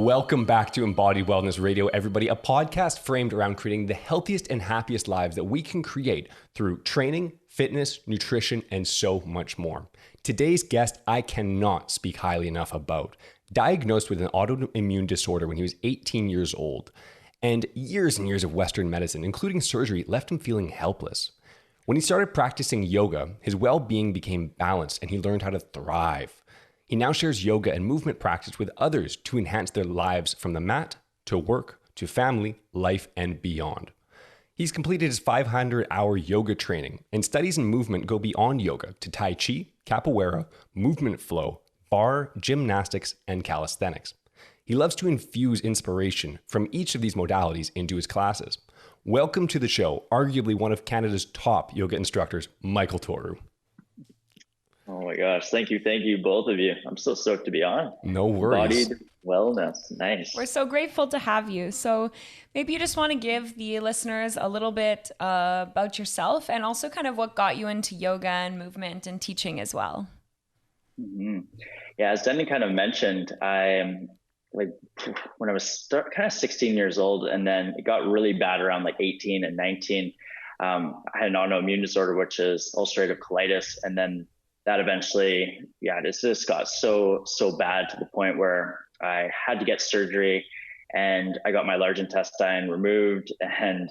Welcome back to Embodied Wellness Radio, everybody, a podcast framed around creating the healthiest and happiest lives that we can create through training, fitness, nutrition, and so much more. Today's guest, I cannot speak highly enough about. Diagnosed with an autoimmune disorder when he was 18 years old, and years of Western medicine, including surgery, left him feeling helpless. When he started practicing yoga, his well-being became balanced and he learned how to thrive. He now shares yoga and movement practice with others to enhance their lives from the mat to work to family, life, and beyond. He's completed his 500-hour yoga training, and studies in movement go beyond yoga to Tai Chi, capoeira, movement flow, barre, gymnastics, and calisthenics. He loves to infuse inspiration from each of these modalities into his classes. Welcome to the show, arguably one of Canada's top yoga instructors, Michael Toru. Oh my gosh. Thank you, both of you. I'm so stoked to be on. No worries. Embodied Wellness. Nice. We're so grateful to have you. So maybe you just want to give the listeners a little bit about yourself and also kind of what got you into yoga and movement and teaching as well. Mm-hmm. Yeah, as Denny kind of mentioned, I like when I was kind of 16 years old, and then it got really bad around like 18 and 19. I had an autoimmune disorder, which is ulcerative colitis. And then that eventually, it just got so bad to the point where I had to get surgery, and I got my large intestine removed, and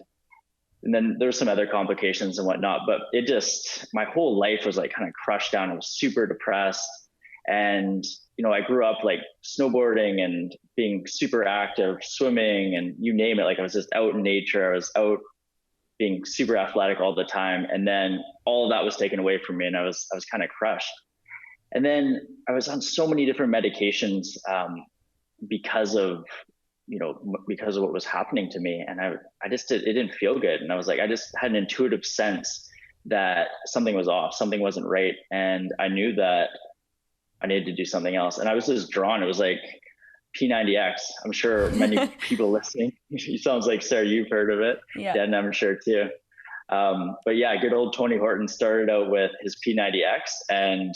then there were some other complications and whatnot, but it just, my whole life was like kind of crushed down. I was super depressed. And, I grew up like snowboarding and being super active, swimming, and you name it. Like I was just out in nature. I was out being super athletic all the time. And then all of that was taken away from me, and I was kind of crushed. And then I was on so many different medications because of what was happening to me. And it didn't feel good. And I was like, I just had an intuitive sense that something was off, something wasn't right. And I knew that I needed to do something else. And I was just drawn. It was like P90X. I'm sure many people listening, it sounds like, Sarah, you've heard of it. Yeah. Dan, I'm sure too. But yeah, good old Tony Horton started out with his P90X, and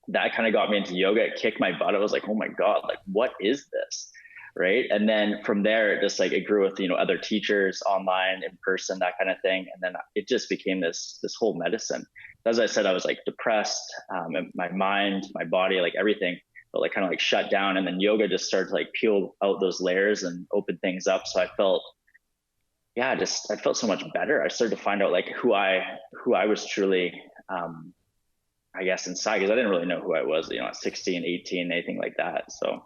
that kind of got me into yoga. It kicked my butt. I was like, oh my God, like, what is this? Right. And then from there, it grew with, other teachers, online, in person, that kind of thing. And then it just became this whole medicine. As I said, I was like depressed, my mind, my body, like everything felt like kind of like shut down. And then yoga just started to like peel out those layers and open things up. So I felt, I felt so much better. I started to find out like who I was truly, I guess, inside, because I didn't really know who I was, at 16, 18, anything like that. So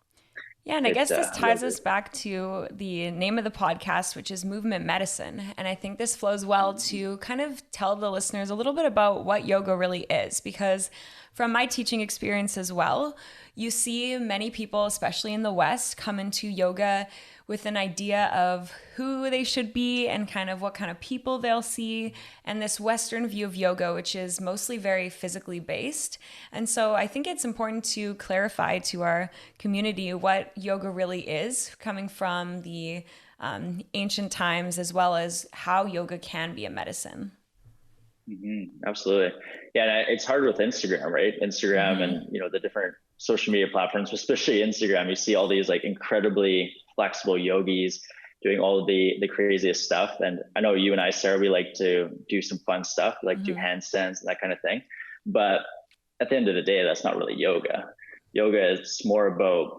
yeah, and I guess this ties us back to the name of the podcast, which is Movement Medicine. And I think this flows well to kind of tell the listeners a little bit about what yoga really is, because from my teaching experience as well, you see many people, especially in the West, come into yoga with an idea of who they should be and kind of what kind of people they'll see, and this Western view of yoga, which is mostly very physically based. And so I think it's important to clarify to our community what yoga really is, coming from the ancient times, as well as how yoga can be a medicine. Mm-hmm. Absolutely. Yeah. And it's hard with Instagram, right? Instagram and, the different social media platforms, especially Instagram, you see all these like incredibly flexible yogis doing all of the craziest stuff. And I know you and I, Sarah, we like to do some fun stuff, like do handstands and that kind of thing. But at the end of the day, that's not really yoga. Yoga is more about,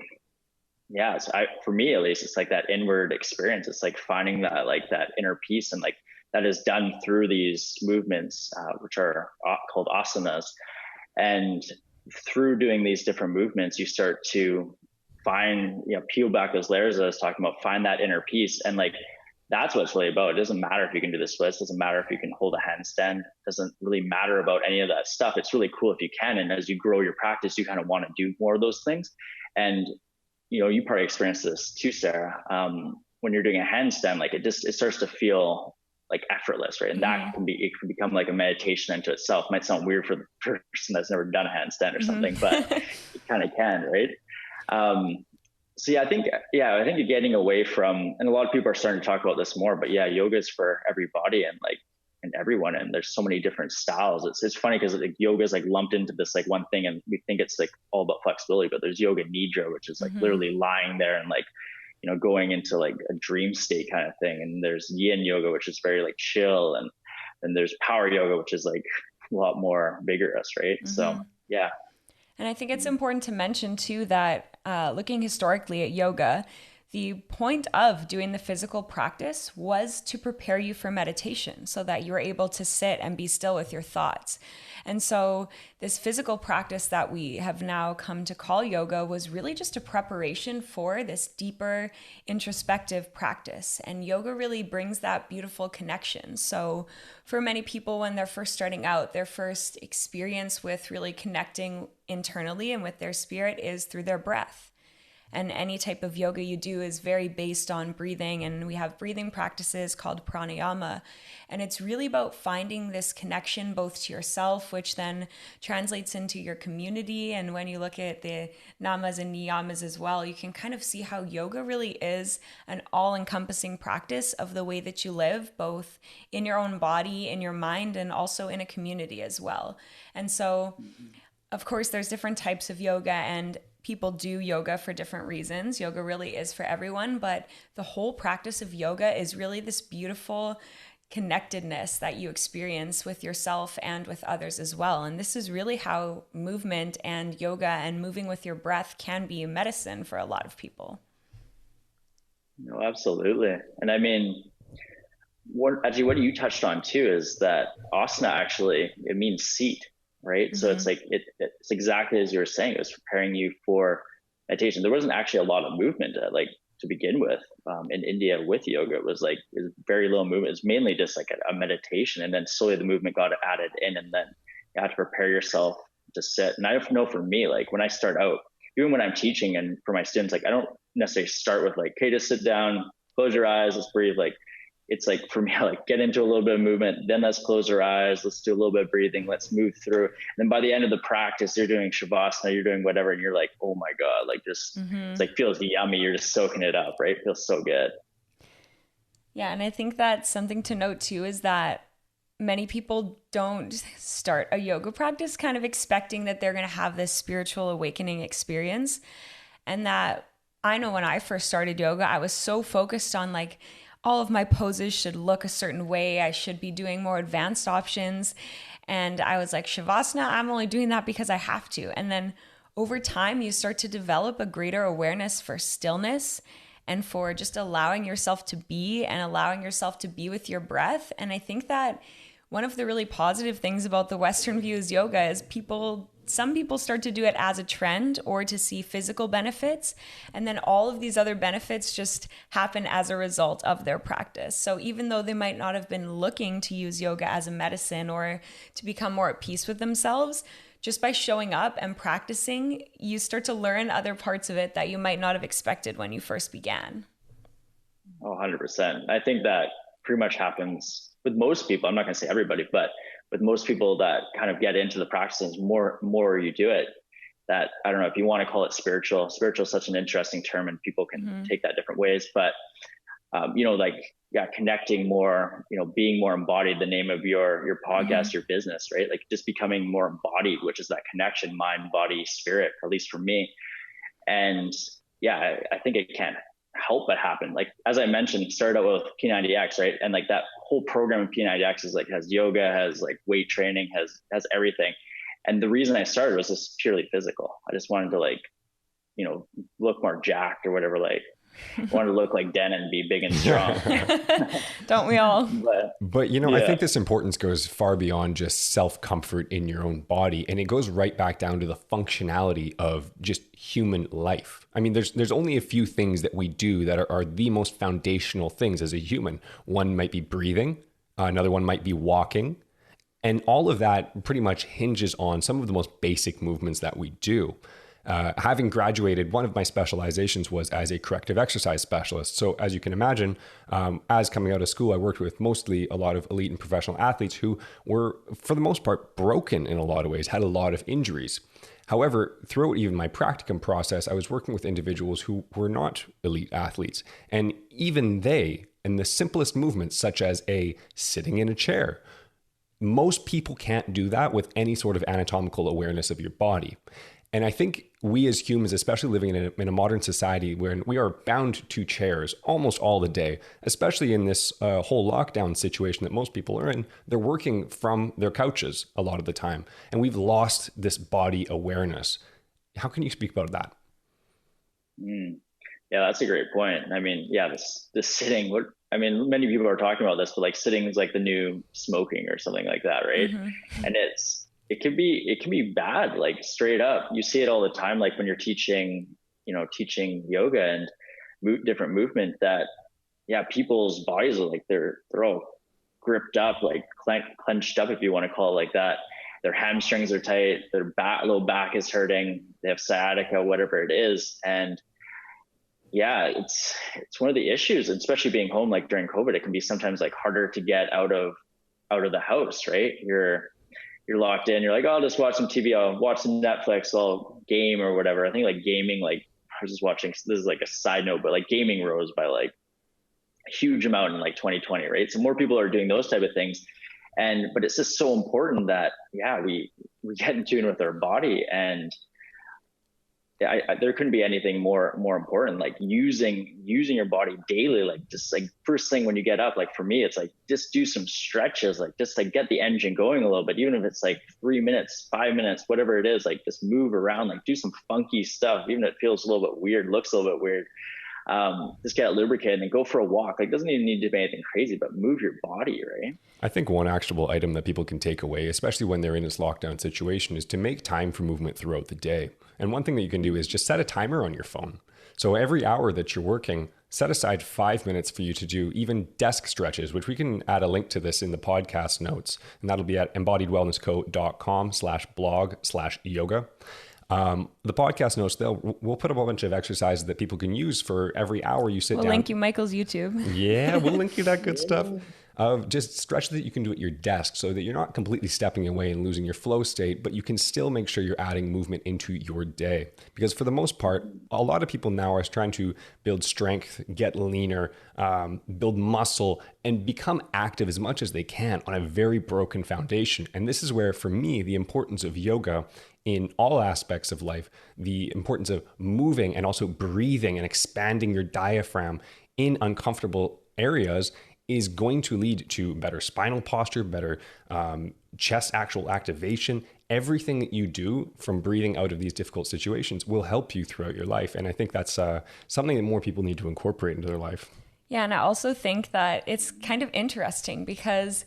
for me at least, it's like that inward experience. It's like finding that inner peace, and like that is done through these movements, which are called asanas. And through doing these different movements, you start to find, peel back those layers that I was talking about, find that inner peace. And like, that's what it's really about. It doesn't matter if you can do the splits. It doesn't matter if you can hold a handstand. It doesn't really matter about any of that stuff. It's really cool if you can. And as you grow your practice, you kind of want to do more of those things. And, you probably experienced this too, Sarah. When you're doing a handstand, like it starts to feel like effortless, right? And that it can become like a meditation into itself. It might sound weird for the person that's never done a handstand or something, but it kind of can, right? So I think you're getting away from, and a lot of people are starting to talk about this more, but yoga is for everybody, and everyone, and there's so many different styles. It's funny because like yoga is like lumped into this like one thing, and we think it's like all about flexibility, but there's yoga nidra, which is like literally lying there and like, you know, going into like a dream state kind of thing. And there's yin yoga, which is very like chill, and then there's power yoga, which is like a lot more vigorous, right? So yeah. And I think it's important to mention too that looking historically at yoga, the point of doing the physical practice was to prepare you for meditation so that you were able to sit and be still with your thoughts. And so this physical practice that we have now come to call yoga was really just a preparation for this deeper introspective practice. And yoga really brings that beautiful connection. So for many people, when they're first starting out, their first experience with really connecting internally and with their spirit is through their breath. And any type of yoga you do is very based on breathing. And we have breathing practices called pranayama. And it's really about finding this connection both to yourself, which then translates into your community. And when you look at the namas and niyamas as well, you can kind of see how yoga really is an all-encompassing practice of the way that you live, both in your own body, in your mind, and also in a community as well. And so, of course, there's different types of yoga, and people do yoga for different reasons. Yoga really is for everyone, but the whole practice of yoga is really this beautiful connectedness that you experience with yourself and with others as well. And this is really how movement and yoga and moving with your breath can be medicine for a lot of people. No, absolutely. And I mean, what you touched on too is that asana actually, it means seat. Right. So it's like, it's exactly as you were saying, it was preparing you for meditation. There wasn't actually a lot of movement to begin with in India with yoga. It was very little movement. It was mainly just like a meditation. And then slowly the movement got added in, and then you had to prepare yourself to sit. And I don't know, for me, like when I start out, even when I'm teaching and for my students, like I don't necessarily start with like, okay, just sit down, close your eyes, let's breathe. Like, it's like for me, like get into a little bit of movement, then let's close our eyes, let's do a little bit of breathing, let's move through. And then by the end of the practice, you're doing shavasana, you're doing whatever, and you're like, oh my God, like just, it's like feels yummy. You're just soaking it up, right? It feels so good. Yeah. And I think that's something to note too, is that many people don't start a yoga practice kind of expecting that they're going to have this spiritual awakening experience. And that I know when I first started yoga, I was so focused on like, all of my poses should look a certain way. I should be doing more advanced options. And I was like, Shavasana, I'm only doing that because I have to. And then over time, you start to develop a greater awareness for stillness and for just allowing yourself to be and allowing yourself to be with your breath. And I think that one of the really positive things about the Western view is yoga is some people start to do it as a trend or to see physical benefits. And then all of these other benefits just happen as a result of their practice. So even though they might not have been looking to use yoga as a medicine or to become more at peace with themselves, just by showing up and practicing, you start to learn other parts of it that you might not have expected when you first began. Oh, 100%. I think that pretty much happens with most people. I'm not going to say everybody, but with most people that kind of get into the practices, more you do it, that, I don't know if you want to call it spiritual. Spiritual is such an interesting term, and people can take that different ways. But, connecting more, being more embodied, the name of your podcast, your business, right? Like just becoming more embodied, which is that connection, mind, body, spirit, at least for me. And yeah, I think it can't help but happen. Like, as I mentioned, started out with P90X, right? And like that whole program of P90X is like, has yoga, has like weight training, has everything. And the reason I started was just purely physical. I just wanted to like, look more jacked or whatever, like wanted to look like Den and be big and strong. Don't we all? But I think this importance goes far beyond just self-comfort in your own body. And it goes right back down to the functionality of just human life. I mean, there's only a few things that we do that are the most foundational things as a human. One might be breathing. Another one might be walking. And all of that pretty much hinges on some of the most basic movements that we do. Having graduated, one of my specializations was as a corrective exercise specialist. So as you can imagine, as coming out of school, I worked with mostly a lot of elite and professional athletes who were, for the most part, broken in a lot of ways, had a lot of injuries. However, throughout even my practicum process, I was working with individuals who were not elite athletes. And even they, in the simplest movements, such as sitting in a chair, most people can't do that with any sort of anatomical awareness of your body. And I think we as humans, especially living in a modern society where we are bound to chairs almost all the day, especially in this whole lockdown situation that most people are in, they're working from their couches a lot of the time. And we've lost this body awareness. How can you speak about that? Yeah, that's a great point. I mean, yeah, this sitting, many people are talking about this, but like sitting is like the new smoking or something like that, right? Mm-hmm. And it can be bad, like straight up. You see it all the time, like when you're teaching yoga and different movement, that people's bodies are like they're all gripped up, like clenched up, if you want to call it like that. Their hamstrings are tight, their low back is hurting, they have sciatica, whatever it is. And yeah, it's one of the issues, especially being home, like during COVID, it can be sometimes like harder to get out of the house, right? You're locked in, you're like, oh, I'll just watch some TV, I'll watch some Netflix, I'll game or whatever. I think like gaming, like I was just watching, this is like a side note, but like gaming rose by like a huge amount in like 2020, right? So more people are doing those type of things. But it's just so important that, we get in tune with our body. And there couldn't be anything more important, like using your body daily, like just like first thing when you get up. Like for me, it's like just do some stretches, like just like get the engine going a little bit, even if it's like 3 minutes, 5 minutes, whatever it is, like just move around, like do some funky stuff, even if it feels a little bit weird, looks a little bit weird. Just get lubricated and go for a walk. Like doesn't even need to be anything crazy, but move your body, right? I think one actionable item that people can take away, especially when they're in this lockdown situation, is to make time for movement throughout the day. And one thing that you can do is just set a timer on your phone. So every hour that you're working, set aside 5 minutes for you to do even desk stretches, which we can add a link to this in the podcast notes. And that'll be at embodiedwellnessco.com/blog/yoga. The podcast notes, we'll put up a bunch of exercises that people can use for every hour you sit down. We'll link you Michael's YouTube. Yeah, we'll link you that good stuff. Just stretch that you can do at your desk so that you're not completely stepping away and losing your flow state, but you can still make sure you're adding movement into your day. Because for the most part, a lot of people now are trying to build strength, get leaner, build muscle, and become active as much as they can on a very broken foundation. And this is where, for me, the importance of yoga in all aspects of life, the importance of moving and also breathing and expanding your diaphragm in uncomfortable areas is going to lead to better spinal posture, better chest actual activation. Everything that you do from breathing out of these difficult situations will help you throughout your life. And I think that's something that more people need to incorporate into their life. Yeah, and I also think that it's kind of interesting because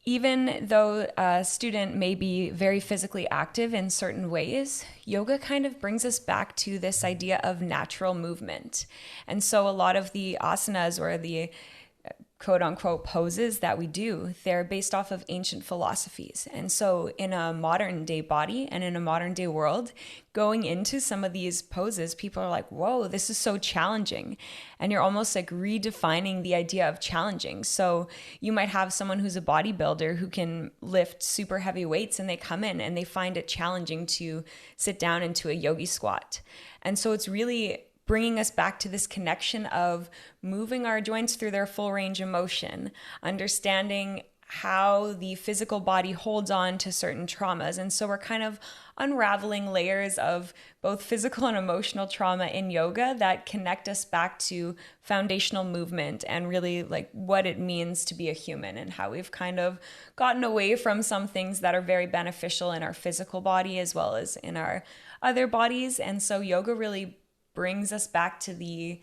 even though a student may be very physically active in certain ways, yoga kind of brings us back to this idea of natural movement. And so a lot of the asanas or the quote unquote poses that we do, they're based off of ancient philosophies. And so in a modern day body and in a modern day world, going into some of these poses, people are like, whoa, this is so challenging. And you're almost like redefining the idea of challenging. So you might have someone who's a bodybuilder who can lift super heavy weights, and they come in and they find it challenging to sit down into a yogi squat. And so it's really bringing us back to this connection of moving our joints through their full range of motion, understanding how the physical body holds on to certain traumas. And so we're kind of unraveling layers of both physical and emotional trauma in yoga that connect us back to foundational movement and really like what it means to be a human, and how we've kind of gotten away from some things that are very beneficial in our physical body as well as in our other bodies. And so yoga really brings us back to the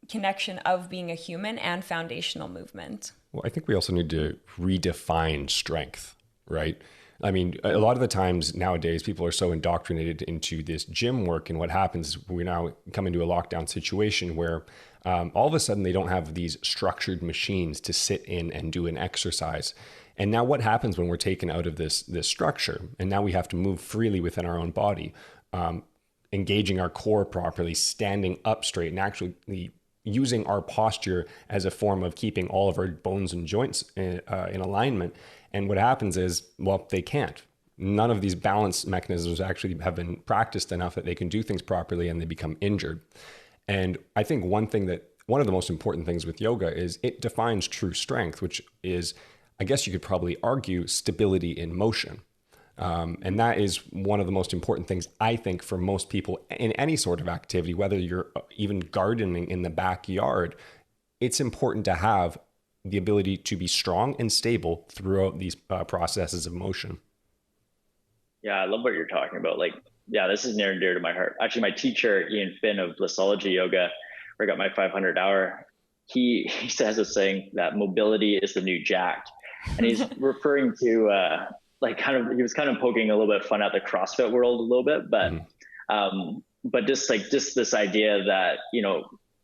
connection of being a human and foundational movement. Well, I think we also need to redefine strength, right? I mean, a lot of the times nowadays, people are so indoctrinated into this gym work, and what happens is we now come into a lockdown situation where all of a sudden they don't have these structured machines to sit in and do an exercise. And now what happens when we're taken out of this structure, and now we have to move freely within our own body, engaging our core properly, standing up straight, and actually using our posture as a form of keeping all of our bones and joints in alignment. And what happens is, well, they can't. None of these balance mechanisms actually have been practiced enough that they can do things properly, and they become injured. And I think one of the most important things with yoga is it defines true strength, which is I guess you could probably argue, stability in motion. And that is one of the most important things, I think, for most people in any sort of activity, whether you're even gardening in the backyard. It's important to have the ability to be strong and stable throughout these processes of motion. Yeah, I love what you're talking about. Like, yeah, this is near and dear to my heart. Actually, my teacher, Ian Finn of Blissology Yoga, where I got my 500 hour, he says a saying that mobility is the new jack. And he's referring to, he was kind of poking a little bit fun at the CrossFit world a little bit, but just this idea that,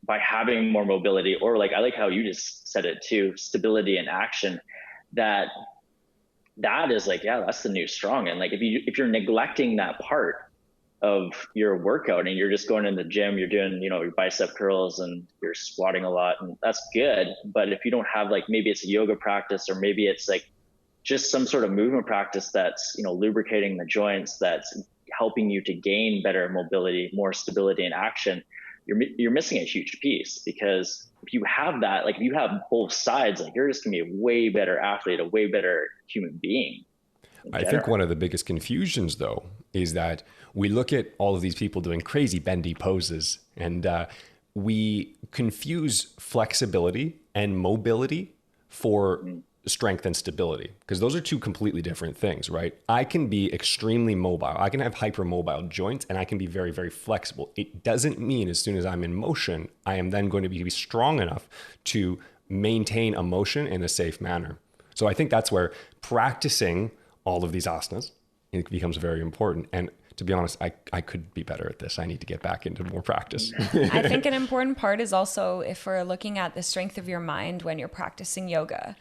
by having more mobility, or like, I like how you just said it too, stability in action, that is like, yeah, that's the new strong. And like, if you're neglecting that part of your workout and you're just going in the gym, you're doing, your bicep curls and you're squatting a lot, and that's good. But if you don't have, like, maybe it's a yoga practice, or maybe it's like just some sort of movement practice that's, lubricating the joints, that's helping you to gain better mobility, more stability in action, you're missing a huge piece. Because if you have that, like, if you have both sides, like, you're just gonna be a way better athlete, a way better human being. I think one of the biggest confusions, though, is that we look at all of these people doing crazy bendy poses, and we confuse flexibility and mobility for strength and stability, because those are two completely different things, right? I can be extremely mobile. I can have hypermobile joints, and I can be very, very flexible. It doesn't mean as soon as I'm in motion, I am then going to be strong enough to maintain a motion in a safe manner. So I think that's where practicing all of these asanas, it becomes very important. And to be honest, I could be better at this. I need to get back into more practice. I think an important part is also, if we're looking at the strength of your mind when you're practicing yoga,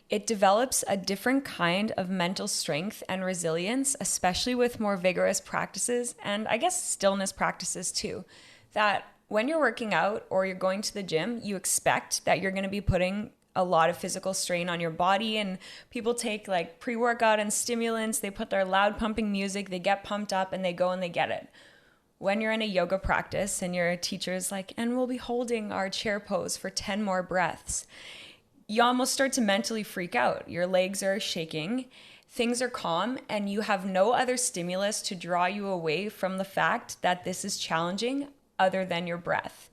it develops a different kind of mental strength and resilience, especially with more vigorous practices, and I guess stillness practices too. That when you're working out or you're going to the gym, you expect that you're going to be putting a lot of physical strain on your body, and people take like pre-workout and stimulants, they put their loud pumping music, they get pumped up, and they go and they get it. When you're in a yoga practice and your teacher's like, and we'll be holding our chair pose for 10 more breaths, you almost start to mentally freak out. Your legs are shaking, things are calm, and you have no other stimulus to draw you away from the fact that this is challenging other than your breath.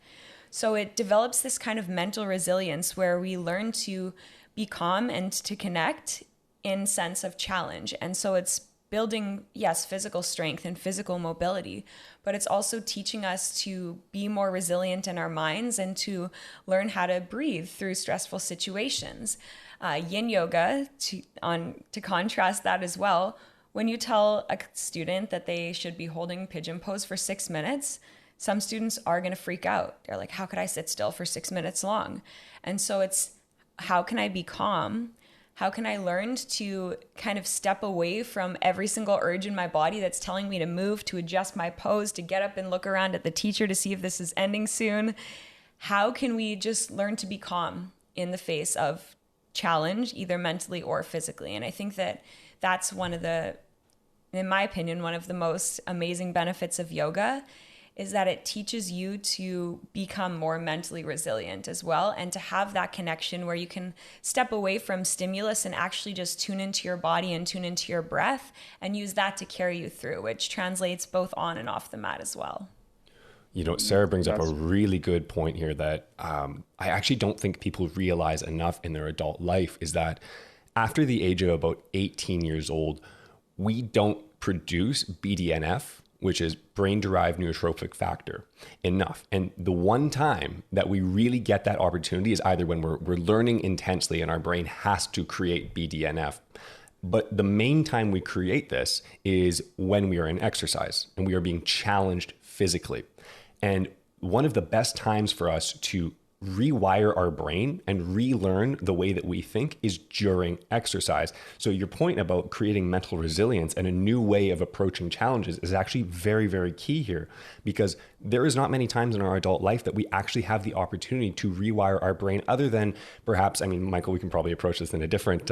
So it develops this kind of mental resilience where we learn to be calm and to connect in sense of challenge. And so it's building, yes, physical strength and physical mobility, but it's also teaching us to be more resilient in our minds and to learn how to breathe through stressful situations. Yin yoga, to contrast that as well, when you tell a student that they should be holding pigeon pose for 6 minutes, some students are going to freak out. They're like, how could I sit still for 6 minutes long? And so it's, how can I be calm? How can I learn to kind of step away from every single urge in my body that's telling me to move, to adjust my pose, to get up and look around at the teacher to see if this is ending soon? How can we just learn to be calm in the face of challenge, either mentally or physically? And I think that that's one of the, in my opinion, one of the most amazing benefits of yoga is that it teaches you to become more mentally resilient as well, and to have that connection where you can step away from stimulus and actually just tune into your body and tune into your breath and use that to carry you through, which translates both on and off the mat as well. Sarah brings up a really good point here that I actually don't think people realize enough in their adult life, is that after the age of about 18 years old, we don't produce BDNF, which is brain-derived neurotrophic factor, enough. And the one time that we really get that opportunity is either when we're learning intensely and our brain has to create BDNF. But the main time we create this is when we are in exercise and we are being challenged physically. And one of the best times for us to rewire our brain and relearn the way that we think is during exercise. So your point about creating mental resilience and a new way of approaching challenges is actually very, very key here, because there is not many times in our adult life that we actually have the opportunity to rewire our brain, other than perhaps, Michael, we can probably approach this in a different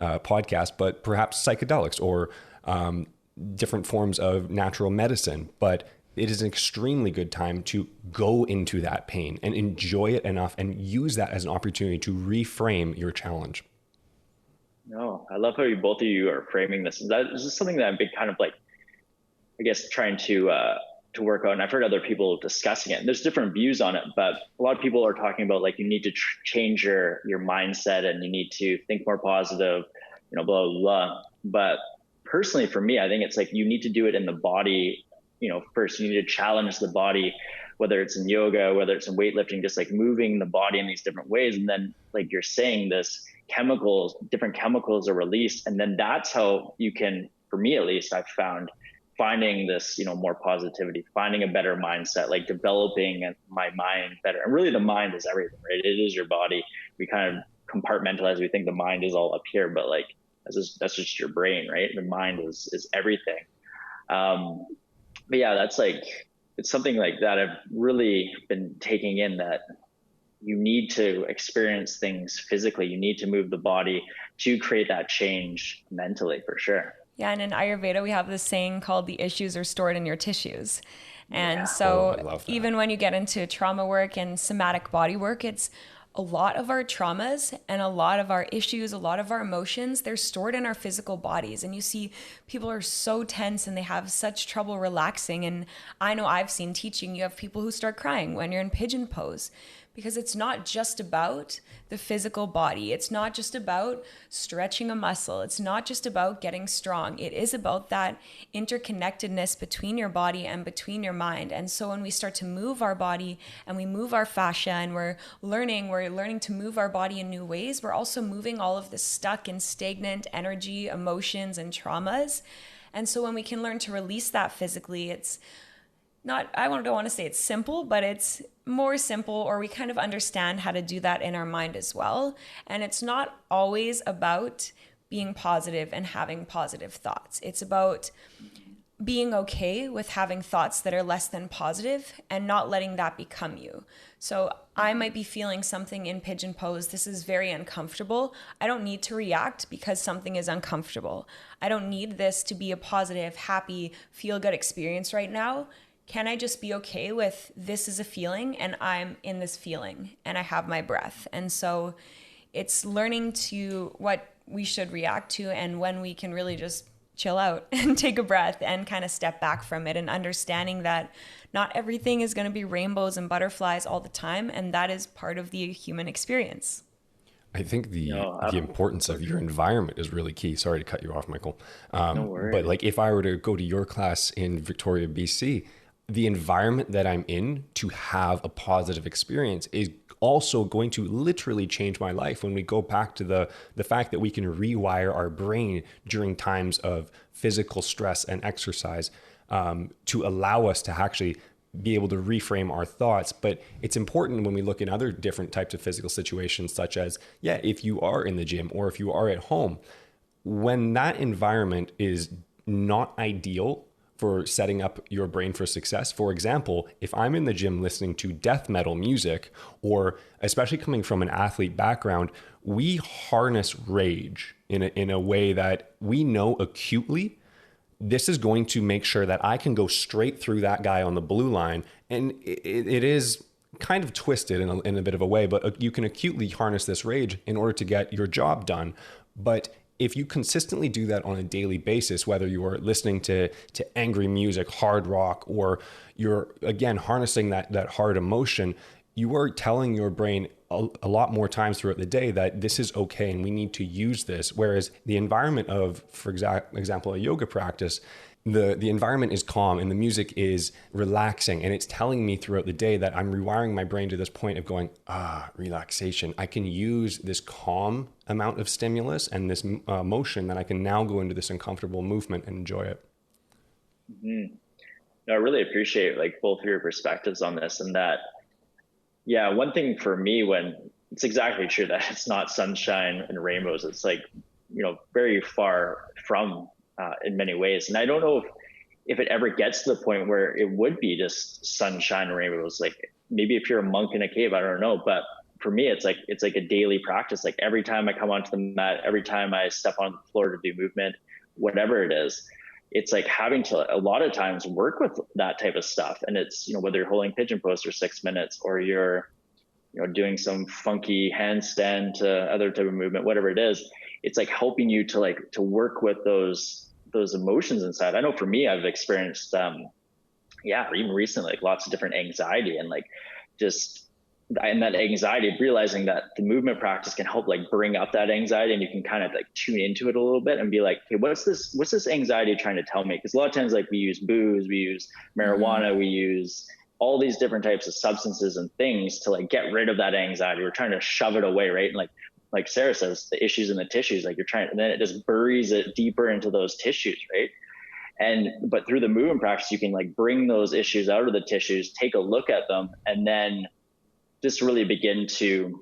podcast, but perhaps psychedelics or different forms of natural medicine. But it is an extremely good time to go into that pain and enjoy it enough and use that as an opportunity to reframe your challenge. No, I love how both of you are framing this. That is just something that I've been kind of like, I guess, trying to work on. I've heard other people discussing it, and there's different views on it, but a lot of people are talking about like you need to change your mindset and you need to think more positive, blah, blah, blah. But personally, for me, I think it's like you need to do it in the body. First you need to challenge the body, whether it's in yoga, whether it's in weightlifting, just like moving the body in these different ways. And then, like you're saying, different chemicals are released, and then that's how you can, for me at least, I've found, finding this, more positivity, finding a better mindset, like developing my mind better. And really the mind is everything, right? It is your body. We kind of compartmentalize. We think the mind is all up here, but like, that's just your brain, right? The mind is everything. But yeah, that's like, it's something like that I've really been taking in, that you need to experience things physically. You need to move the body to create that change mentally, for sure. Yeah, and in Ayurveda, we have this saying called the issues are stored in your tissues. And so even when you get into trauma work and somatic body work, it's a lot of our traumas and a lot of our issues, a lot of our emotions, they're stored in our physical bodies. And you see people are so tense and they have such trouble relaxing. And I know I've seen teaching, you have people who start crying when you're in pigeon pose, because it's not just about the physical body. It's not just about stretching a muscle. It's not just about getting strong. It is about that interconnectedness between your body and between your mind. And so when we start to move our body and we move our fascia and we're learning to move our body in new ways, we're also moving all of the stuck and stagnant energy, emotions, and traumas. And so when we can learn to release that physically, it's not, I don't want to say it's simple, but it's more simple, or we kind of understand how to do that in our mind as well. And it's not always about being positive and having positive thoughts. It's about being okay with having thoughts that are less than positive and not letting that become you. So I might be feeling something in pigeon pose. This is very uncomfortable. I don't need to react because something is uncomfortable. I don't need this to be a positive, happy, feel-good experience right now. Can I just be okay with this is a feeling and I'm in this feeling and I have my breath? And so it's learning to what we should react to and when we can really just chill out and take a breath and kind of step back from it, and understanding that not everything is going to be rainbows and butterflies all the time. And that is part of the human experience. I think the importance of your environment is really key. Sorry to cut you off, Michael. No worries. But like if I were to go to your class in Victoria, BC, the environment that I'm in to have a positive experience is also going to literally change my life. When we go back to the fact that we can rewire our brain during times of physical stress and exercise, to allow us to actually be able to reframe our thoughts. But it's important when we look in other different types of physical situations, such as, if you are in the gym or if you are at home, when that environment is not ideal for setting up your brain for success. For example, if I'm in the gym listening to death metal music, or especially coming from an athlete background, we harness rage in a way that we know acutely. This is going to make sure that I can go straight through that guy on the blue line. And it is kind of twisted in a bit of a way, but you can acutely harness this rage in order to get your job done. But if you consistently do that on a daily basis, whether you are listening to angry music, hard rock, or you're, again, harnessing that hard emotion, you are telling your brain a lot more times throughout the day that this is okay and we need to use this. Whereas the environment of, for example, a yoga practice, the environment is calm and the music is relaxing, and it's telling me throughout the day that I'm rewiring my brain to this point of going, relaxation. I can use this calm amount of stimulus and this motion that I can now go into this uncomfortable movement and enjoy it. Mm-hmm. No, I really appreciate like both of your perspectives on this, and that, one thing for me, when it's exactly true that it's not sunshine and rainbows, it's like, very far from in many ways. And I don't know if it ever gets to the point where it would be just sunshine and rainbows. Like maybe if you're a monk in a cave, I don't know. But for me, it's like a daily practice. Like every time I come onto the mat, every time I step on the floor to do movement, whatever it is, it's like having to a lot of times work with that type of stuff. And it's, whether you're holding pigeon pose for 6 minutes or you're, doing some funky handstand to other type of movement, whatever it is, it's like helping you to work with those emotions inside. I know for me, I've experienced, or even recently, like lots of different anxiety and like and that anxiety, realizing that the movement practice can help like bring up that anxiety, and you can kind of like tune into it a little bit and be like, okay, what's this anxiety trying to tell me? Because a lot of times, like, we use booze, we use marijuana, we use all these different types of substances and things to like get rid of that anxiety. We're trying to shove it away, right? And like Sarah says, the issues in the tissues, like and then it just buries it deeper into those tissues, right? But through the movement practice, you can like bring those issues out of the tissues, take a look at them, and then just really begin to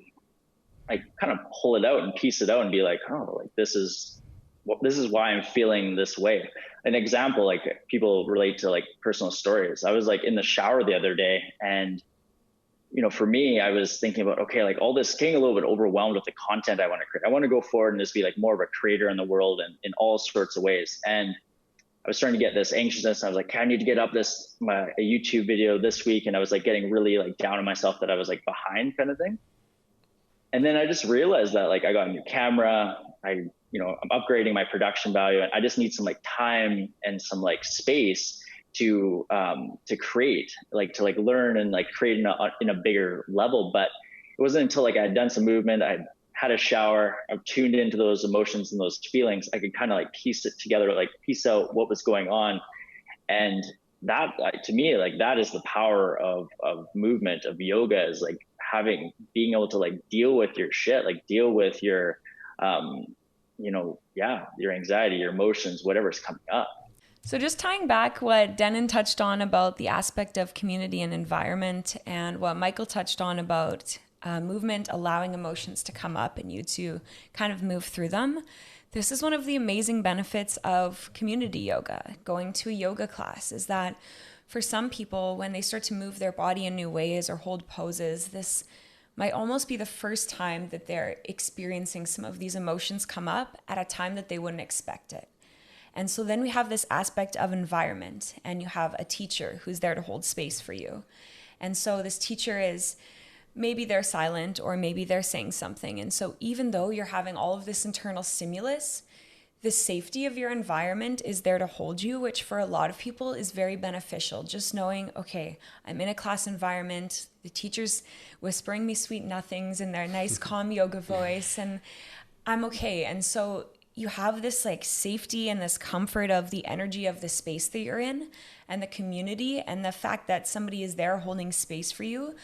like kind of pull it out and piece it out and be like, oh, like this is why I'm feeling this way. An example, like people relate to like personal stories. I was like in the shower the other day, and for me, I was thinking about, okay, like all this, getting a little bit overwhelmed with the content I want to create. I want to go forward and just be like more of a creator in the world and in all sorts of ways. And I was starting to get this anxiousness. I was like, okay, I need to get up a YouTube video this week. And I was like getting really like down on myself that I was like behind, kind of thing. And then I just realized that like I got a new camera, I'm upgrading my production value, and I just need some like time and some like space to create, like to like learn and like create in a bigger level. But it wasn't until like I had done some movement, I had a shower, I've tuned into those emotions and those feelings, I could kind of like piece it together, like piece out what was going on. And that, to me, like that is the power of movement, of yoga, is like being able to like deal with your shit, like deal with your, your anxiety, your emotions, whatever's coming up. So just tying back what Denon touched on about the aspect of community and environment, and what Michael touched on about movement allowing emotions to come up and you to kind of move through them. This is one of the amazing benefits of community yoga, going to a yoga class, is that for some people, when they start to move their body in new ways or hold poses, this might almost be the first time that they're experiencing some of these emotions come up at a time that they wouldn't expect it. And so then we have this aspect of environment, and you have a teacher who's there to hold space for you. And so this teacher is, maybe they're silent or maybe they're saying something. And so even though you're having all of this internal stimulus, the safety of your environment is there to hold you, which for a lot of people is very beneficial. Just knowing, okay, I'm in a class environment, the teacher's whispering me sweet nothings in their nice, calm yoga voice, and I'm okay. And so you have this like safety and this comfort of the energy of the space that you're in and the community and the fact that somebody is there holding space for you,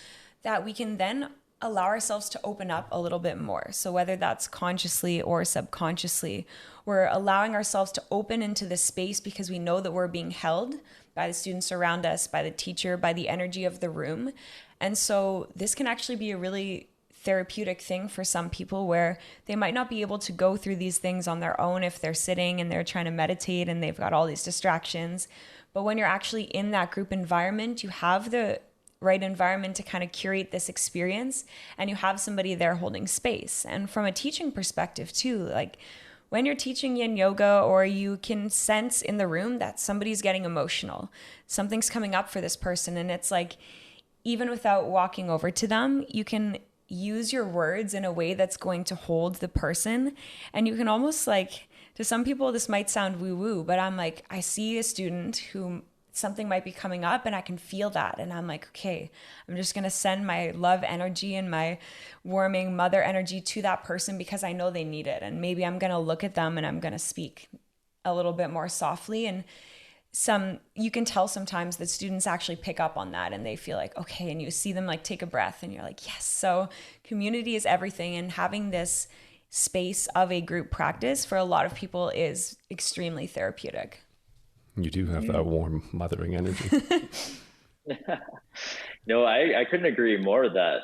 that we can then allow ourselves to open up a little bit more. So whether that's consciously or subconsciously, we're allowing ourselves to open into this space because we know that we're being held by the students around us, by the teacher, by the energy of the room. And so this can actually be a really therapeutic thing for some people, where they might not be able to go through these things on their own if they're sitting and they're trying to meditate and they've got all these distractions. But when you're actually in that group environment, you have the right environment to kind of curate this experience, and you have somebody there holding space. And from a teaching perspective too, like when you're teaching yin yoga, or you can sense in the room that somebody's getting emotional, something's coming up for this person, and it's like, even without walking over to them, you can use your words in a way that's going to hold the person. And you can almost, like, to some people this might sound woo-woo, but I'm like, I see a student who something might be coming up and I can feel that, and I'm like, okay, I'm just gonna send my love energy and my warming mother energy to that person because I know they need it. And maybe I'm gonna look at them and I'm gonna speak a little bit more softly. And you can tell sometimes that students actually pick up on that and they feel like, okay, and you see them like take a breath and you're like, yes. So community is everything, and having this space of a group practice for a lot of people is extremely therapeutic. You do have that warm mothering energy. No, I couldn't agree more that,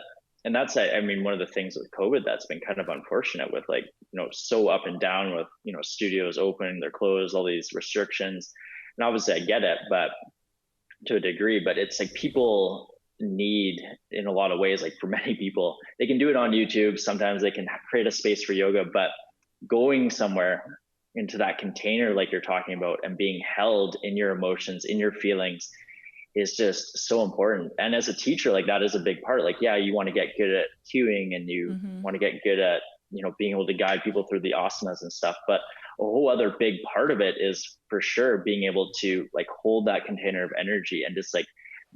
and that's, I mean, one of the things with COVID that's been kind of unfortunate with, like, so up and down with, studios open, they're closed, all these restrictions. And obviously I get it, but to a degree, but it's like people need, in a lot of ways, like for many people, they can do it on YouTube. Sometimes they can create a space for yoga, but going somewhere into that container, like you're talking about, and being held in your emotions, in your feelings, is just so important. And as a teacher, like that is a big part. Like, yeah, you want to get good at cueing, and you want to get good at being able to guide people through the asanas and stuff. But a whole other big part of it is for sure being able to like hold that container of energy and just like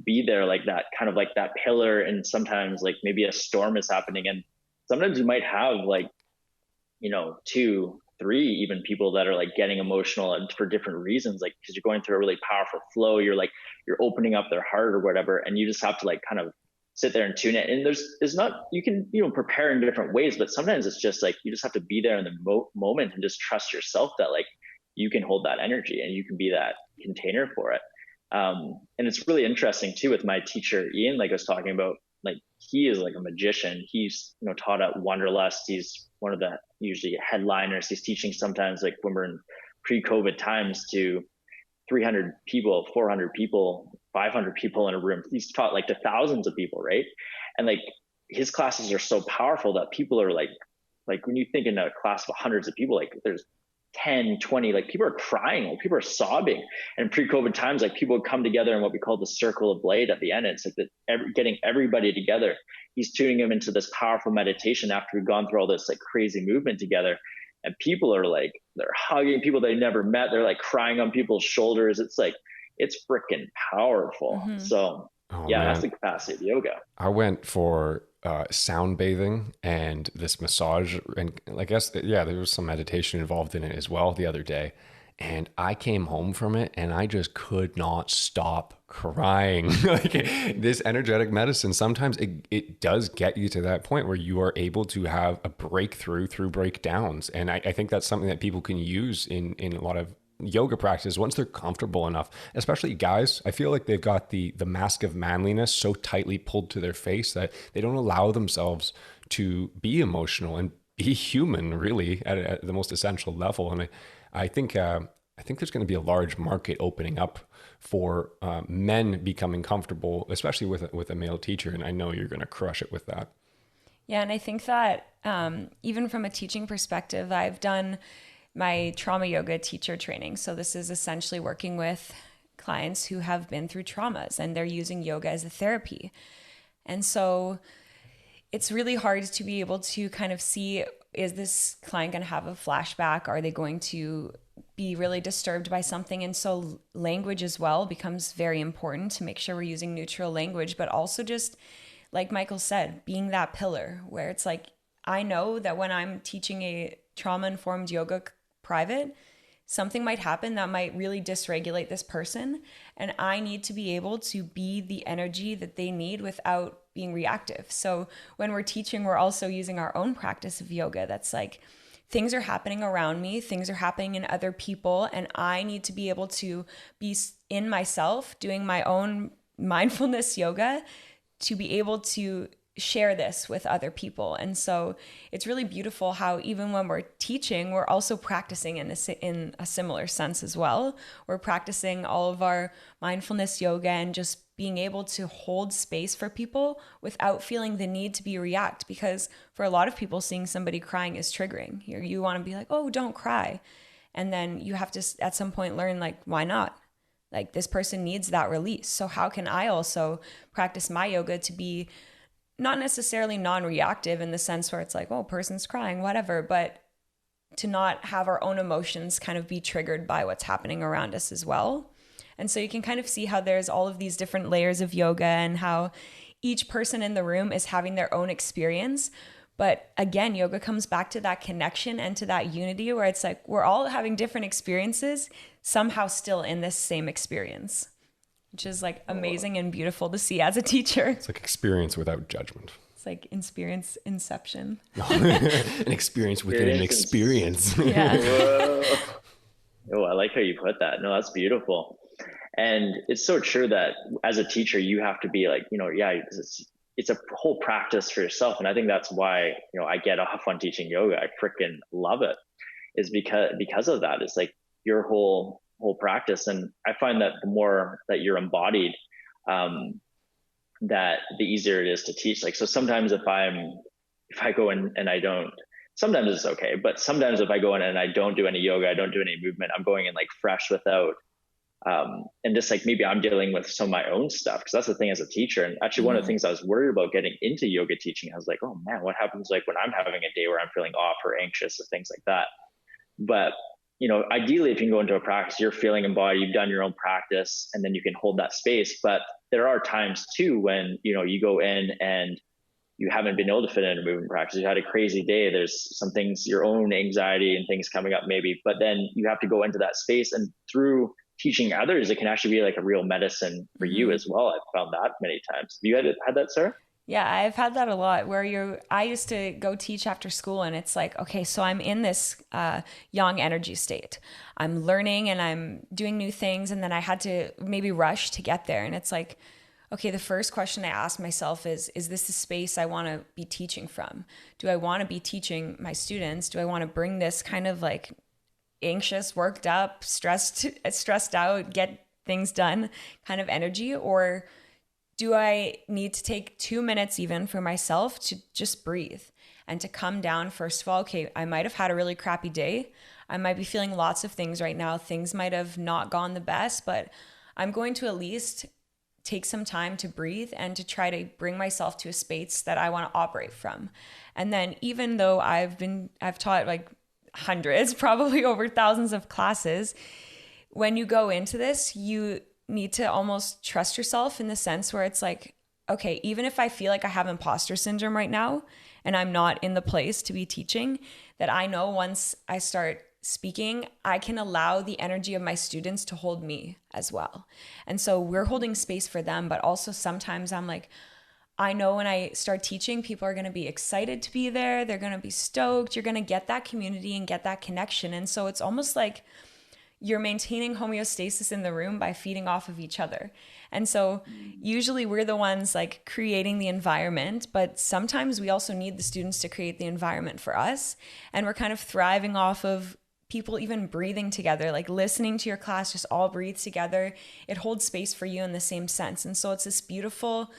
be there, like that kind of like that pillar. And sometimes like maybe a storm is happening, and sometimes you might have like, 2, 3 even people that are like getting emotional and for different reasons, like because you're going through a really powerful flow, you're opening up their heart or whatever, and you just have to like kind of sit there and tune it. And there's not, you can prepare in different ways, but sometimes it's just like you just have to be there in the moment and just trust yourself that like you can hold that energy and you can be that container for it. And it's really interesting too with my teacher Ian, like I was talking about, like he is like a magician. He's taught at Wanderlust. He's one of the usually headliners. He's teaching sometimes like when we're in pre-COVID times to 300 people, 400 people, 500 people in a room. He's taught like to thousands of people, right? And like his classes are so powerful that people are like when you think in a class of hundreds of people, like there's 10, 20, like people are crying, like people are sobbing. And pre-COVID times, like people would come together in what we call the circle of light at the end. It's like getting everybody together. He's tuning them into this powerful meditation after we've gone through all this like crazy movement together. And people are like, they're hugging people they never met. They're like crying on people's shoulders. It's like, it's freaking powerful. Mm-hmm. So that's the capacity of yoga. I went for sound bathing and this massage, and I guess there was some meditation involved in it as well the other day, and I came home from it and I just could not stop crying. Like this energetic medicine, sometimes it does get you to that point where you are able to have a breakthrough through breakdowns, and I think that's something that people can use in a lot of yoga practice once they're comfortable enough. Especially guys, I feel like they've got the mask of manliness so tightly pulled to their face that they don't allow themselves to be emotional and be human really at the most essential level. And I think there's going to be a large market opening up for men becoming comfortable, especially with a male teacher, and I know you're going to crush it with that. Yeah, and I think that even from a teaching perspective, I've done my trauma yoga teacher training. So this is essentially working with clients who have been through traumas and they're using yoga as a therapy. And so it's really hard to be able to kind of see, is this client going to have a flashback? Are they going to be really disturbed by something? And so language as well becomes very important to make sure we're using neutral language, but also just like Michael said, being that pillar where it's like, I know that when I'm teaching a trauma-informed yoga private, something might happen that might really dysregulate this person. And I need to be able to be the energy that they need without being reactive. So when we're teaching, we're also using our own practice of yoga. That's like, things are happening around me, things are happening in other people, and I need to be able to be in myself doing my own mindfulness yoga to be able to share this with other people. And so it's really beautiful how even when we're teaching, we're also practicing in a similar sense as well. We're practicing all of our mindfulness yoga and just being able to hold space for people without feeling the need to react. Because for a lot of people, seeing somebody crying is triggering. You want to be like, oh, don't cry. And then you have to at some point learn, like, why not? Like, this person needs that release. So how can I also practice my yoga to be not necessarily non-reactive in the sense where it's like, oh, person's crying, whatever, but to not have our own emotions kind of be triggered by what's happening around us as well. And so you can kind of see how there's all of these different layers of yoga and how each person in the room is having their own experience. But again, yoga comes back to that connection and to that unity where it's like we're all having different experiences, somehow still in this same experience, which is like amazing and beautiful to see as a teacher. It's like experience without judgment. It's like experience inception. An experience within an experience. Yeah. Oh, I like how you put that. No, that's beautiful. And it's so true that as a teacher, you have to be like, it's a whole practice for yourself. And I think that's why, I get off on teaching yoga. I freaking love it, is because of that. It's like your whole practice. And I find that the more that you're embodied, that the easier it is to teach. Like, so sometimes if I go in and I don't, sometimes it's okay, but sometimes if I go in and I don't do any yoga, I don't do any movement, I'm going in like fresh without And just like maybe I'm dealing with some of my own stuff, because that's the thing as a teacher. And actually, one of the things I was worried about getting into yoga teaching, I was like, oh man, what happens like when I'm having a day where I'm feeling off or anxious or things like that? But ideally, if you can go into a practice, you're feeling embodied, you've done your own practice, and then you can hold that space. But there are times too when you go in and you haven't been able to fit in a movement practice. You had a crazy day. There's some things, your own anxiety and things coming up maybe, but then you have to go into that space, and through teaching others, it can actually be like a real medicine for you as well. I've found that many times. Have you had that, Sarah? Yeah, I've had that a lot where I used to go teach after school, and it's like, okay, so I'm in this yang energy state. I'm learning and I'm doing new things, and then I had to maybe rush to get there. And it's like, okay, the first question I ask myself is this the space I want to be teaching from? Do I want to be teaching my students? Do I want to bring this kind of like anxious, worked up, stressed out, get things done kind of energy? Or do I need to take 2 minutes even for myself to just breathe and to come down? First of all, okay, I might have had a really crappy day. I might be feeling lots of things right now. Things might have not gone the best, but I'm going to at least take some time to breathe and to try to bring myself to a space that I want to operate from. And then even though I've taught like hundreds, probably over thousands of classes, when you go into this, you need to almost trust yourself in the sense where it's like, okay, even if I feel like I have imposter syndrome right now and I'm not in the place to be teaching, that I know once I start speaking, I can allow the energy of my students to hold me as well. And so we're holding space for them, but also sometimes I'm like, I know when I start teaching, people are going to be excited to be there. They're going to be stoked. You're going to get that community and get that connection. And so it's almost like you're maintaining homeostasis in the room by feeding off of each other. And so usually we're the ones like creating the environment, but sometimes we also need the students to create the environment for us. And we're kind of thriving off of people even breathing together, like listening to your class, just all breathe together. It holds space for you in the same sense. And so it's this beautiful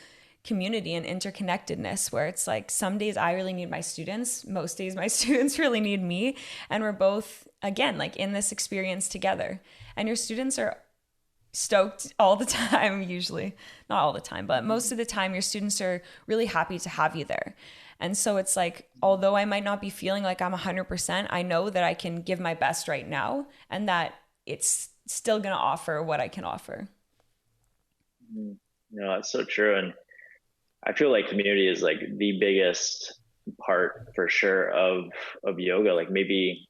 community and interconnectedness where it's like some days I really need my students, most days my students really need me. And we're both, again, like in this experience together. And your students are stoked all the time, usually. Not all the time, but most of the time your students are really happy to have you there. And so it's like, although I might not be feeling like I'm 100%, I know that I can give my best right now and that it's still going to offer what I can offer. No, that's so true. And I feel like community is like the biggest part for sure of yoga, like maybe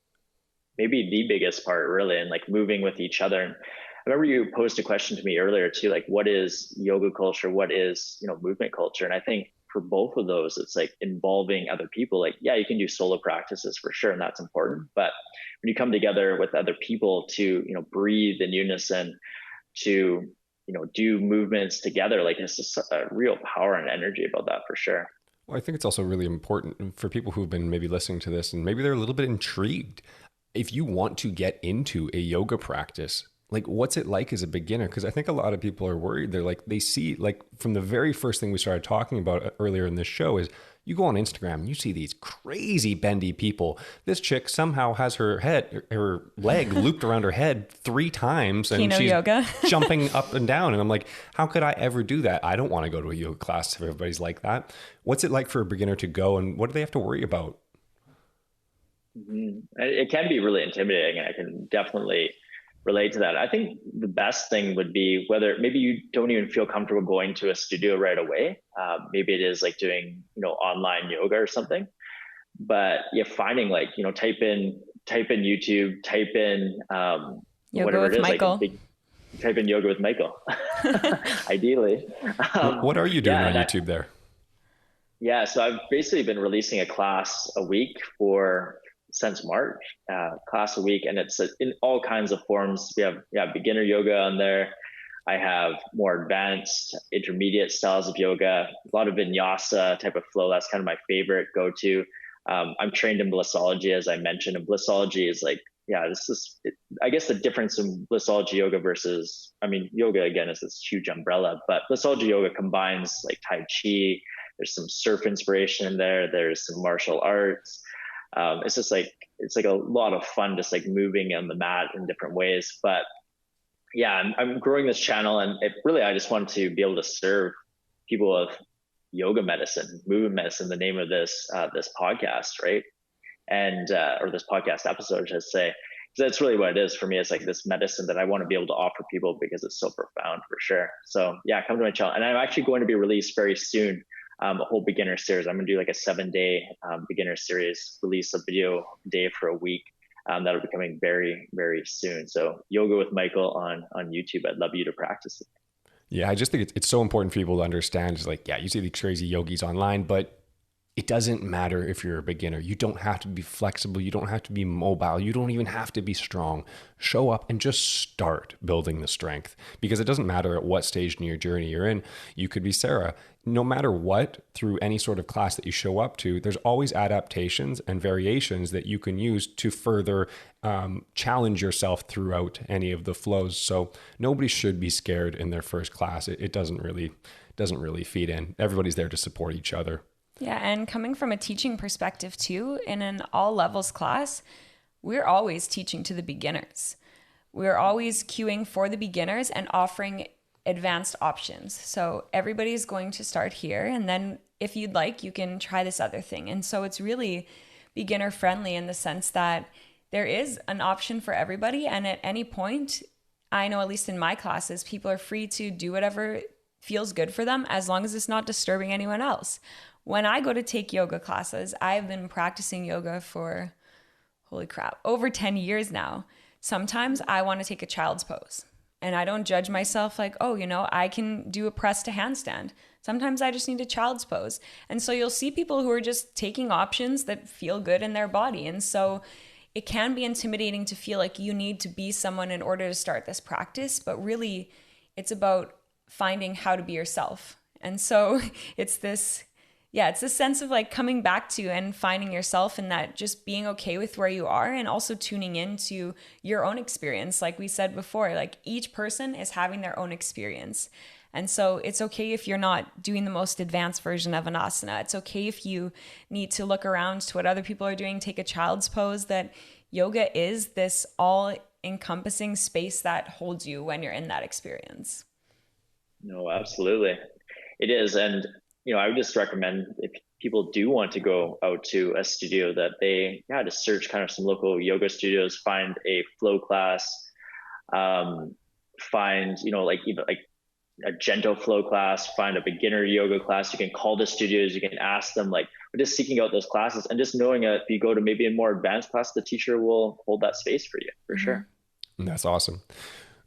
the biggest part really, and like moving with each other. And I remember you posed a question to me earlier too, like what is yoga culture? What is, movement culture? And I think for both of those, it's like involving other people. Like, yeah, you can do solo practices for sure, and that's important. But when you come together with other people to, breathe in unison, to, do movements together, like it's just a real power and energy about that for sure. Well, I think it's also really important for people who've been maybe listening to this and maybe they're a little bit intrigued. If you want to get into a yoga practice, like what's it like as a beginner? Because I think a lot of people are worried. They're like, they see like from the very first thing we started talking about earlier in this show is you go on Instagram, you see these crazy bendy people. This chick somehow has her leg looped around her head 3 times and she's yoga. Jumping up and down. And I'm like, how could I ever do that? I don't want to go to a yoga class if everybody's like that. What's it like for a beginner to go and what do they have to worry about? Mm-hmm. It can be really intimidating. I can definitely relate to that. I think the best thing would be whether maybe you don't even feel comfortable going to a studio right away. Maybe it is like doing, online yoga or something, but you're finding like, type in YouTube, type in, whatever it is, Michael. Like type in yoga with Michael, ideally. What are you doing on YouTube there? Yeah. So I've basically been releasing a class a week since March, class a week, and it's in all kinds of forms. We have beginner yoga on there. I have more advanced, intermediate styles of yoga, a lot of vinyasa type of flow. That's kind of my favorite go-to. I'm trained in Blissology, as I mentioned, and Blissology is like, I guess the difference in Blissology yoga versus, yoga again is this huge umbrella, but Blissology yoga combines like Tai Chi. There's some surf inspiration in there. There's some martial arts. It's like a lot of fun, just like moving on the mat in different ways. But yeah, I'm growing this channel, and I just want to be able to serve people with yoga medicine, movement medicine, the name of this podcast, right? And or this podcast episode, I should say. So that's really what it is for me. It's like this medicine that I want to be able to offer people because it's so profound, for sure. So yeah, come to my channel. And I'm actually going to be released very soon, a whole beginner series. I'm going to do like a 7-day beginner series, release a video a day for a week. That'll be coming very, very soon. So Yoga with Michael on YouTube. I'd love you to practice it. Yeah, I just think it's so important for people to understand. It's like, yeah, you see these crazy yogis online, but it doesn't matter if you're a beginner. You don't have to be flexible. You don't have to be mobile. You don't even have to be strong. Show up and just start building the strength, because it doesn't matter at what stage in your journey you're in. You could be Sarah. No matter what, through any sort of class that you show up to, there's always adaptations and variations that you can use to further challenge yourself throughout any of the flows. So nobody should be scared in their first class. It doesn't really feed in. Everybody's there to support each other. Yeah, and coming from a teaching perspective too, in an all levels class, we're always teaching to the beginners. We're always queuing for the beginners and offering advanced options. So everybody's going to start here, and then if you'd like, you can try this other thing. And so it's really beginner friendly in the sense that there is an option for everybody. And at any point, I know at least in my classes, people are free to do whatever feels good for them as long as it's not disturbing anyone else. When I go to take yoga classes, I've been practicing yoga for, holy crap, over 10 years now. Sometimes I want to take a child's pose, and I don't judge myself like, oh, I can do a press to handstand. Sometimes I just need a child's pose. And so you'll see people who are just taking options that feel good in their body. And so it can be intimidating to feel like you need to be someone in order to start this practice, but really it's about finding how to be yourself. And so it's this sense of like coming back to and finding yourself in that, just being okay with where you are, and also tuning into your own experience. Like we said before, like each person is having their own experience. And so it's okay if you're not doing the most advanced version of an asana. It's okay if you need to look around to what other people are doing, take a child's pose. That yoga is this all-encompassing space that holds you when you're in that experience. No, absolutely. It is. And I would just recommend, if people do want to go out to a studio, that they just search kind of some local yoga studios, find a flow class, find even a gentle flow class, find a beginner yoga class. You can call the studios, you can ask them, we're just seeking out those classes, and just knowing that if you go to maybe a more advanced class, the teacher will hold that space for you, for sure. That's awesome.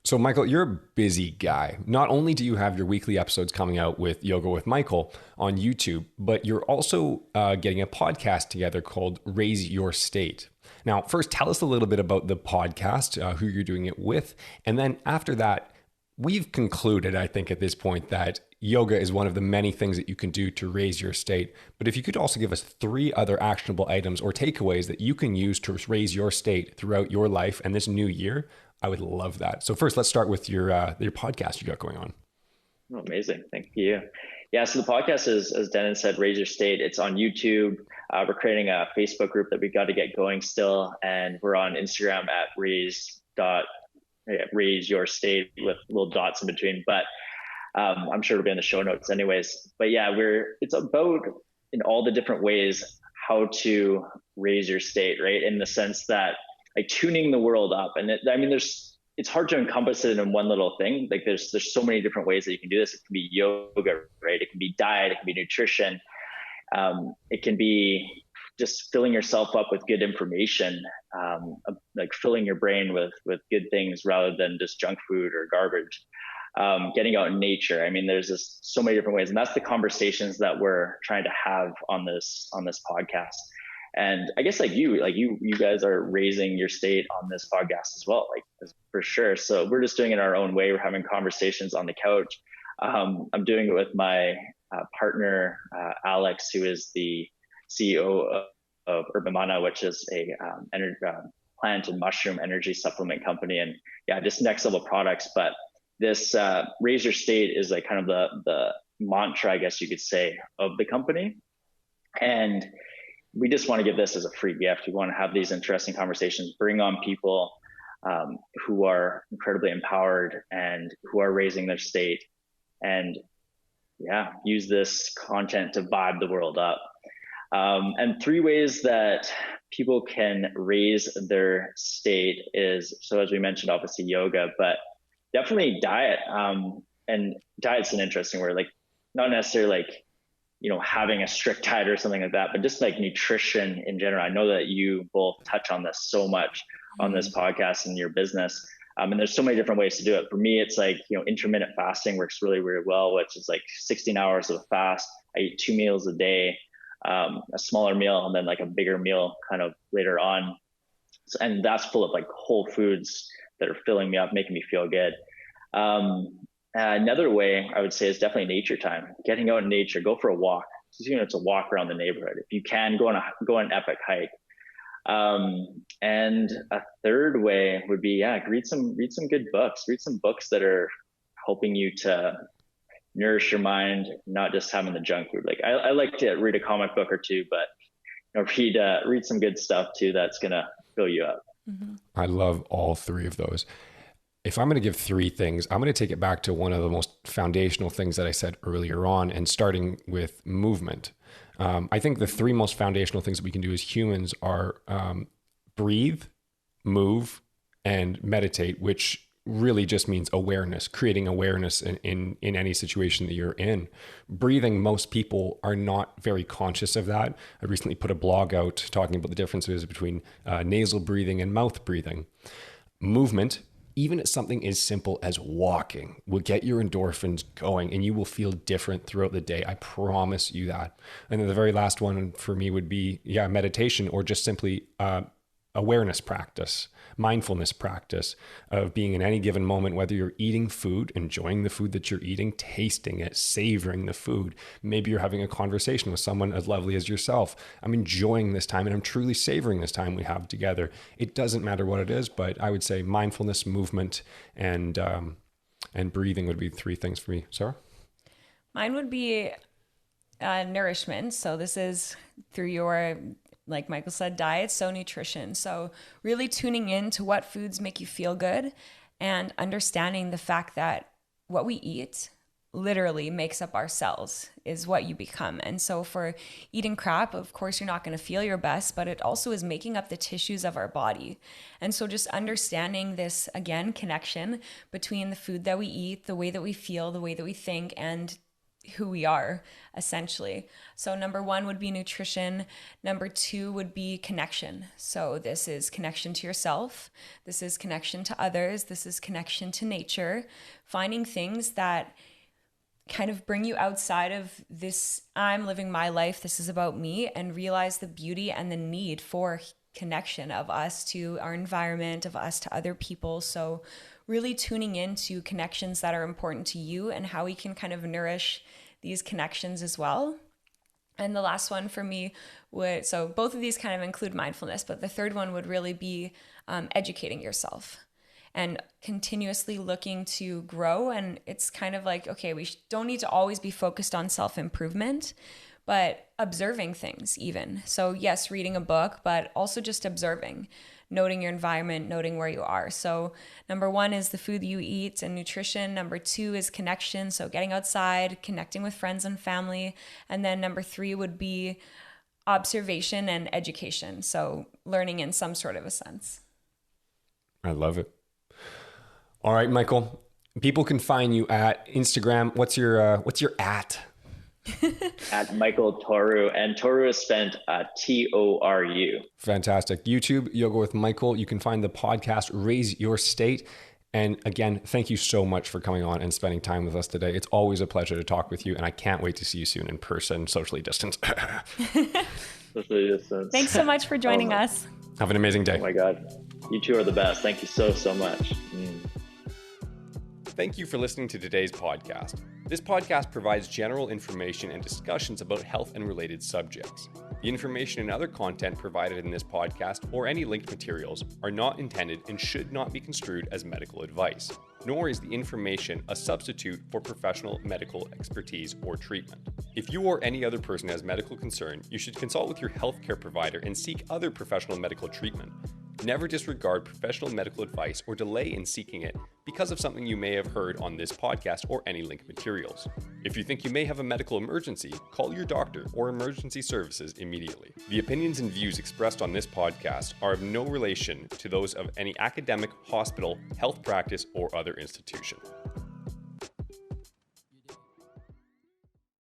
So Michael, you're a busy guy. Not only do you have your weekly episodes coming out with Yoga with Michael on YouTube, but you're also getting a podcast together called Raise Your State. Now, first, tell us a little bit about the podcast, who you're doing it with. And then after that, we've concluded, I think at this point, that yoga is one of the many things that you can do to raise your state. But if you could also give us 3 other actionable items or takeaways that you can use to raise your state throughout your life and this new year, I would love that. So first, let's start with your podcast you got going on. Oh, amazing. Thank you. Yeah, so the podcast is, as Denon said, Raise Your State. It's on YouTube. We're creating a Facebook group that we've got to get going still. And we're on Instagram at raise your state with little dots in between. But I'm sure it'll be in the show notes anyways. But yeah, it's about, in all the different ways, how to raise your state, right? In the sense that, tuning the world up. And it's hard to encompass it in one little thing. There's so many different ways that you can do this. It can be yoga, right? It can be diet, it can be nutrition. It can be just filling yourself up with good information, filling your brain with good things rather than just junk food or garbage. Getting out in nature. There's just so many different ways. And that's the conversations that we're trying to have on this podcast. And I guess you guys are raising your state on this podcast as well, for sure. So we're just doing it our own way. We're having conversations on the couch. I'm doing it with my partner, Alex, who is the CEO of Urban Mana, which is a plant and mushroom energy supplement company. And just next level products. But this Raise Your State is kind of the mantra, I guess you could say, of the company. And we just want to give this as a free gift. We want to have these interesting conversations, bring on people who are incredibly empowered and who are raising their state, and use this content to vibe the world up. And 3 ways that people can raise their state is, so as we mentioned, obviously yoga, but definitely diet. And diet's an interesting word, like not necessarily like, having a strict diet or something like that, but just like nutrition in general. I know that you both touch on this so much on this podcast and your business. And there's so many different ways to do it. For me, it's like, intermittent fasting works really, really well, which is like 16 hours of a fast. I eat 2 meals a day, a smaller meal, and then like a bigger meal kind of later on. So, and that's full of like whole foods that are filling me up, making me feel good. Another way I would say is definitely nature time. Getting out in nature, go for a walk. It's a walk around the neighborhood. If you can, go on an epic hike. And a third way would be, read some good books. Read some books that are helping you to nourish your mind, not just having the junk food. Like I like to read a comic book or two, but read some good stuff too. That's gonna fill you up. Mm-hmm. I love all 3 of those. If I'm going to give 3 things, I'm going to take it back to one of the most foundational things that I said earlier on, and starting with movement. I think the 3 most foundational things that we can do as humans are breathe, move, and meditate, which really just means awareness, creating awareness in any situation that you're in. Breathing, most people are not very conscious of that. I recently put a blog out talking about the differences between nasal breathing and mouth breathing. Movement, even something as simple as walking, will get your endorphins going, and you will feel different throughout the day. I promise you that. And then the very last one for me would be, meditation, or just simply awareness practice, mindfulness practice of being in any given moment, whether you're eating food, enjoying the food that you're eating, tasting it, savoring the food. Maybe you're having a conversation with someone as lovely as yourself. I'm enjoying this time and I'm truly savoring this time we have together. It doesn't matter what it is, but I would say mindfulness, movement, and breathing would be 3 things for me. Sarah? Mine would be nourishment. So this is through your, like Michael said, diet, so nutrition. So really tuning in to what foods make you feel good and understanding the fact that what we eat literally makes up our cells, is what you become. And so for eating crap, of course, you're not going to feel your best, but it also is making up the tissues of our body. And so just understanding this, again, connection between the food that we eat, the way that we feel, the way that we think, and who we are, essentially. So number 1 would be nutrition. Number 2 would be connection. So this is connection to yourself. This is connection to others. This is connection to nature. Finding things that kind of bring you outside of this, I'm living my life, this is about me, and realize the beauty and the need for connection of us to our environment, of us to other people. So really tuning into connections that are important to you and how we can kind of nourish these connections as well. And the last one for me would, so both of these kind of include mindfulness, but the third one would really be educating yourself and continuously looking to grow. And it's kind of like, okay, we don't need to always be focused on self-improvement, but observing things even. So yes, reading a book, but also just observing, noting your environment, noting where you are. So number 1 is the food that you eat and nutrition. Number 2 is connection. So getting outside, connecting with friends and family. And then number 3 would be observation and education. So learning in some sort of a sense. I love it. All right, Michael, people can find you at Instagram. What's your at? At Michael Toru, and Toru is spelled Toru. Fantastic. YouTube, Yoga with Michael. You can find the podcast, Raise Your State. And again, thank you so much for coming on and spending time with us today. It's always a pleasure to talk with you, and I can't wait to see you soon in person, socially distanced. Socially distanced. Thanks so much for joining us. Have an amazing day. Oh my God. You two are the best. Thank you so much. Thank you for listening to today's podcast. This podcast provides general information and discussions about health and related subjects. The information and other content provided in this podcast or any linked materials are not intended and should not be construed as medical advice, nor is the information a substitute for professional medical expertise or treatment. If you or any other person has medical concern, you should consult with your healthcare provider and seek other professional medical treatment. Never disregard professional medical advice or delay in seeking it because of something you may have heard on this podcast or any linked materials. If you think you may have a medical emergency, call your doctor or emergency services immediately. The opinions and views expressed on this podcast are of no relation to those of any academic, hospital, health practice, or other institution.